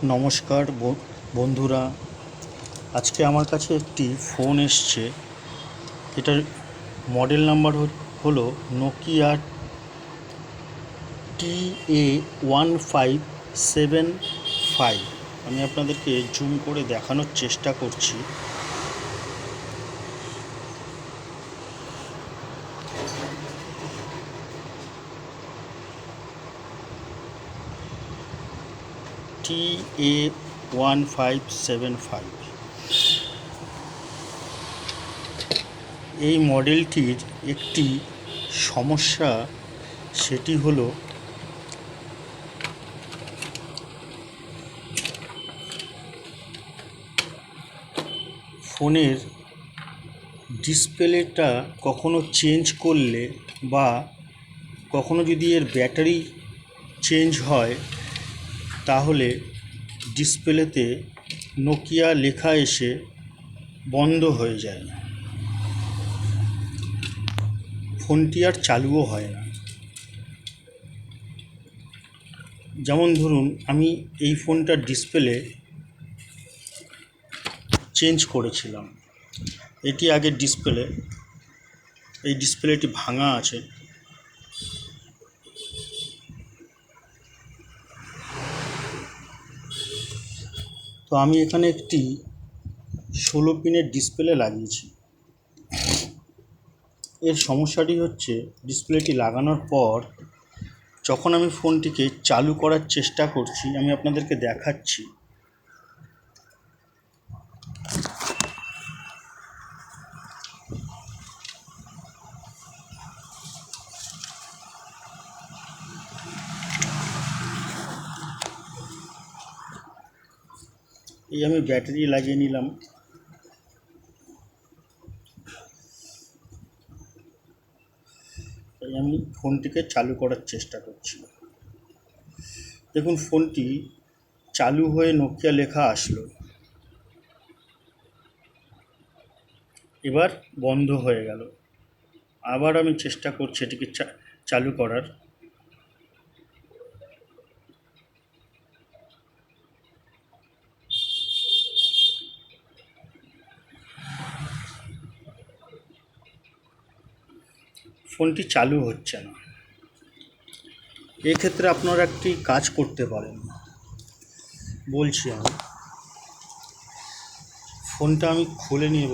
নমস্কার বন্ধুরা, আজকে আমার কাছে একটি ফোন এসছে। এটার মডেল নাম্বার হলো নোকিয়া TA1575। আমি আপনাদেরকে জুম করে দেখানোর চেষ্টা করছি। TA1575 এই মডেলটির একটি সমস্যা, সেটি হলো ফোনের ডিসপ্লেটা কখনো চেঞ্জ করলে বা কখনো যদি এর ব্যাটারি চেঞ্জ হয়, তাহলে ডিসপ্লেতে নোকিয়া লেখা এসে বন্ধ হয়ে যায়, ফোনটি আর চালুও হয় না। যেমন ধরুন, আমি এই ফোনটার ডিসপ্লে চেঞ্জ করেছিলাম। এটি আগের ডিসপ্লে, এই ডিসপ্লেটি ভাঙা আছে। তো আমি এখানে একটি 16 পিনের ডিসপ্লে লাগিয়েছি। এর সমস্যাটি হচ্ছে, ডিসপ্লেটি লাগানোর পর যখন আমি ফোনটিকে চালু করার চেষ্টা করছি, আমি আপনাদেরকে দেখাচ্ছি। এই আমি ব্যাটারি লাগিয়ে নিলাম। এই আমি ফোনটিকে চালু করার চেষ্টা করছি। দেখুন, ফোনটি চালু হয়ে নোকিয়া লেখা আসলো, এবার বন্ধ হয়ে গেল। আবার আমি চেষ্টা করছি এটিকে চালু করার। ফোনটি চালু হচ্ছে না। এক্ষেত্রে আপনারা একটি কাজ করতে পারেন। বলছি, আমি ফোনটা খুলে নেব।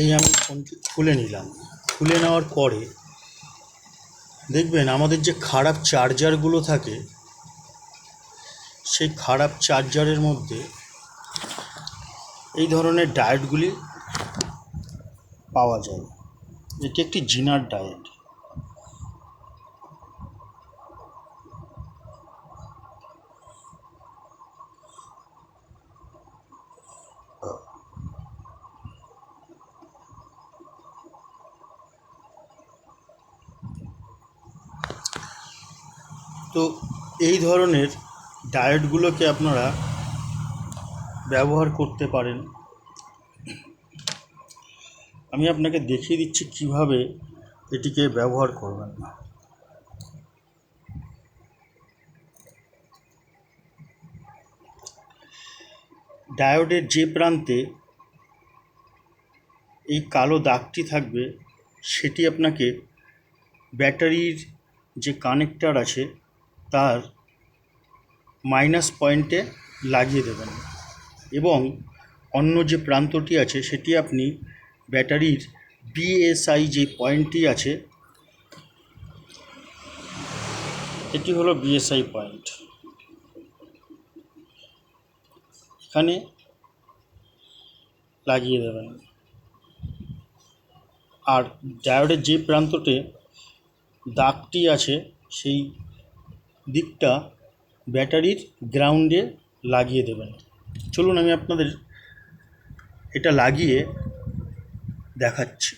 এই আমি ফোনটি খুলে নিলাম। খুলে নেওয়ার পরে দেখবেন, আমাদের যে খারাপ চার্জারগুলো থাকে, সেই খারাপ চার্জারের মধ্যে এই ধরনের ডায়োডগুলি পাওয়া যায়। এটি একটি জিনার ডায়োড। তো এই ধরনের ডায়োডগুলোকে আপনারা ব্যবহার করতে পারেন। আমি আপনাকে দেখিয়ে দিচ্ছি কিভাবে এটিকে ব্যবহার করবেন। ডায়োডের যে প্রান্তে এই কালো দাগটি থাকবে, সেটি আপনাকে ব্যাটারির যে কানেক্টর আছে তার মাইনাস পয়েন্টে লাগিয়ে দেবেন, এবং অন্য যে প্রান্তটি আছে সেটি আপনি ব্যাটারির বিএসআই যে পয়েন্টটি আছে, এটি হলো বিএসআই পয়েন্ট, এখানে লাগিয়ে দেবেন। আর ডায়োডের যে প্রান্ততে দাগটি আছে, সেই দিকটা ব্যাটারির গ্রাউন্ডে লাগিয়ে দেবেন। চলুন, আমি আপনাদের এটা লাগিয়ে দেখাচ্ছি।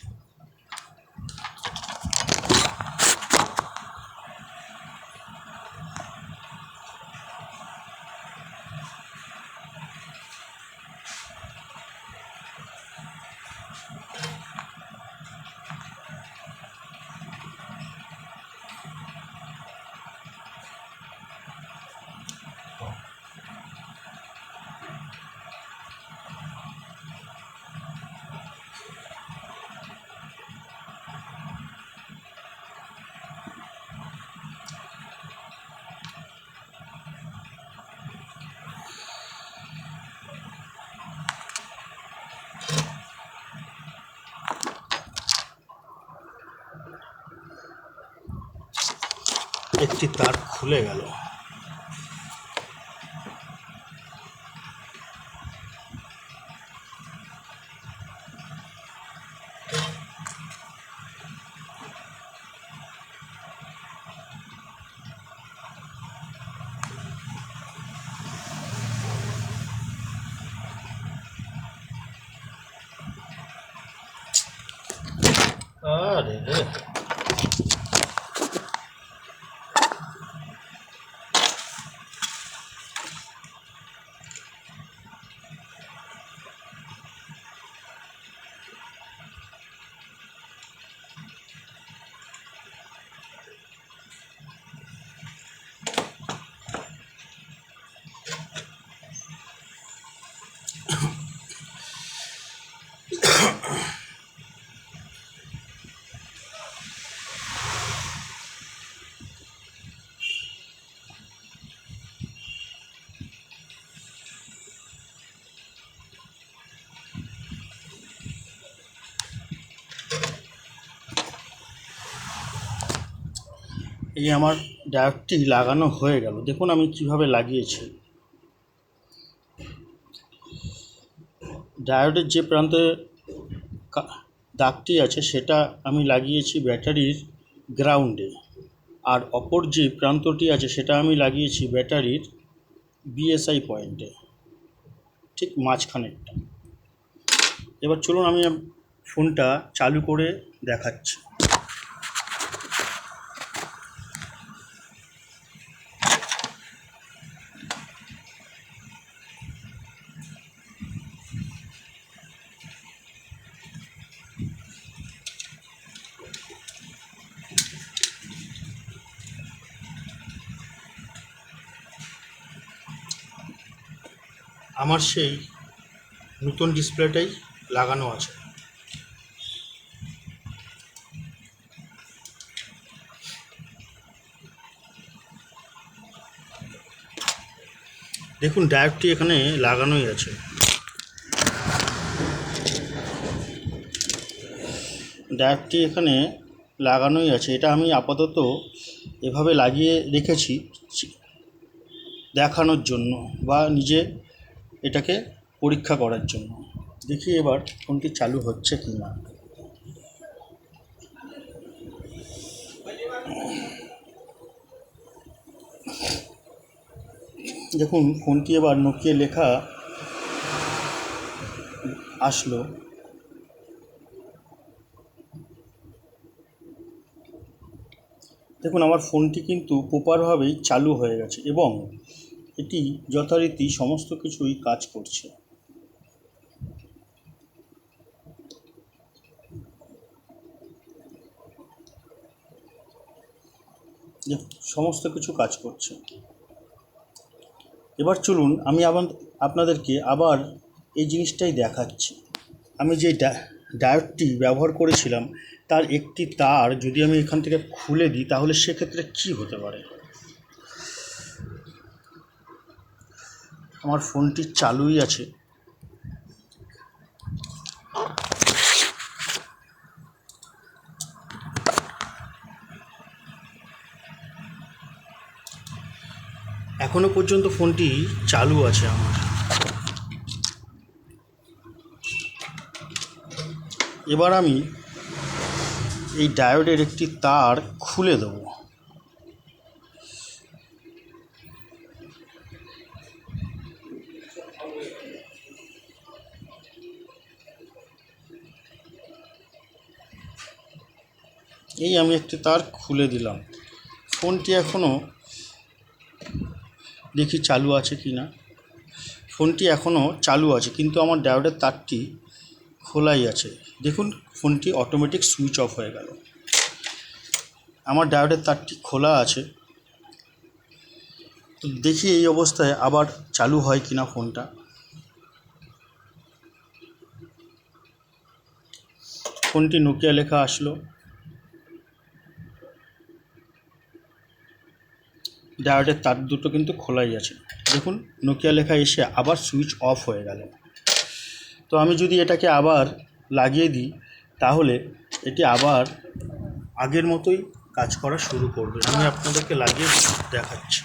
একটি তার খুলে গেল। আরে এই আমার ডায়োডটি লাগানো হয়ে গেল। দেখুন আমি কিভাবে লাগিয়েছি। ডায়োডের যে প্রান্তে দাগটি আছে সেটা আমি লাগিয়েছি ব্যাটারির গ্রাউন্ডে, আর অপর যে প্রান্তটি আছে সেটা আমি লাগিয়েছি ব্যাটারির বিএসআই পয়েন্টে, ঠিক মাঝখানেরটা। এবার চলুন আমি ফোনটা চালু করে দেখাচ্ছি। আমার সেই নতুন ডিসপ্লেটাই লাগানো আছে। দেখুন ডায়োডটি এখানে লাগানোই আছে। ডায়োডটি এখানে লাগানোই আছে। এটা আমি আপাতত এভাবে লাগিয়ে রেখেছি দেখানোর জন্য বা নিজে এটাকে পরীক্ষা করার জন্য। দেখি এবার ফোনটি চালু হচ্ছে কি না। দেখুন ফোনটি এবার নোকিয়া লেখা আসলো। দেখুন আমার ফোনটি কিন্তু প্রপারভাবেই চালু হয়ে গেছে এবং এটি যথারীতি সমস্ত কিছুই কাজ করছে। সমস্ত কিছু কাজ করছে। এবার চলুন আমি আপনাদেরকে আবার এই জিনিসটাই দেখাচ্ছি। আমি যে ডায়োডটি ব্যবহার করেছিলাম তার একটি তার যদি আমি এখান থেকে খুলে দিই তাহলে সেক্ষেত্রে কী হতে পারে। আমার ফোনটি চালুই আছে। এখনো পর্যন্ত ফোনটি চালু আছে আমার। এবার আমি এই ডায়োডের একটি তার খুলে দেব। এই আমি একটি তার খুলে দিলাম। ফোনটি এখনও দেখি চালু আছে কি না। ফোনটি এখনও চালু আছে কিন্তু আমার ডায়োডের তারটি খোলাই আছে। দেখুন ফোনটি অটোমেটিক সুইচ অফ হয়ে গেল। আমার ডায়োডের তারটি খোলা আছে। তো দেখি এই অবস্থায় আবার চালু হয় কি না ফোনটা। ফোনটি নোকিয়া লেখা আসলো। ডায়োডের তার দুটো কিন্তু খোলাই আছে। দেখুন নোকিয়া লেখা এসে আবার সুইচ অফ হয়ে গেল। তো আমি যদি এটাকে আবার লাগিয়ে দিই তাহলে এটি আবার আগের মতোই কাজ করা শুরু করবে। আমি আপনাদেরকে লাগিয়ে দেখাচ্ছি।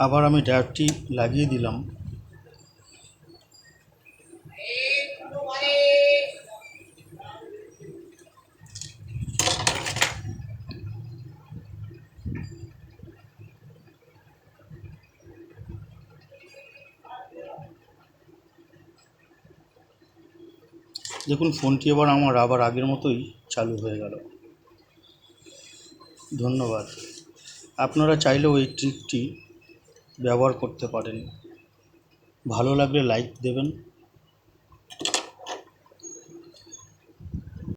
আবার আমি ডায়োডটি লাগিয়ে দিলাম। দেখুন ফোনটি আবার আগের মতোই চালু হয়ে গেল। ধন্যবাদ। আপনারা চাইলেও এই ট্রিকটি ব্যবহার করতে পারেন। ভালো লাগলে লাইক দেবেন।